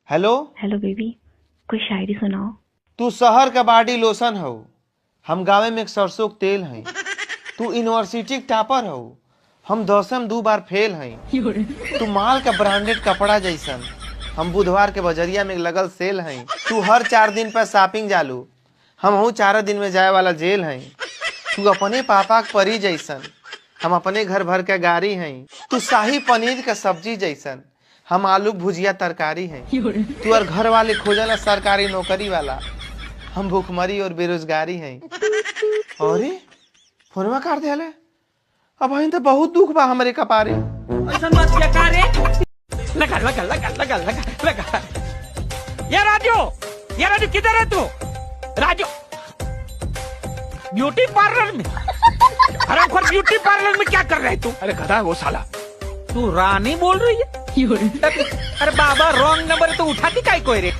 Hello. Hello baby, कोई शायरी सुनाओ। तू शहर का बॉडी लोशन हो, हम गाँव में एक सरसों के तेल हैं। तू यूनिवर्सिटी के टॉपर हो, हम 10 में 2 बार फेल हैं। तू माल का ब्रांडेड कपड़ा जैसन, हम बुधवार के बजरिया में लगल सेल हैं। तू हर 4 दिन पर शॉपिंग जालू, हम हूँ 4 दिन में जाए वाला जेल हैं। तू अपने पापा के परी जैसन, हम अपने घर भर के गाड़ी हैं। तू शाही पनीर का सब्जी जैसन, हम आलू भुजिया तरकारी हैं। तू और घर वाले खोजला सरकारी नौकरी वाला, हम भूखमरी और बेरोजगारी हैं। अरे फोनवा काट दिया। अब અહીં तो बहुत दुख बा हमारे कपारे। ऐसा मत क्या करे। लगा लगा लगा लगा लगा लगा। ये राजू किधर है तू? राजू ब्यूटी पार्लर में। अरे ब्यूटी पार्लर में क्या कर रहे तू? अरे गधा वो साला, तू रानी बोल रही है। अरे बाबा रॉन्ग नंबर तो उठाती काय कोई रे।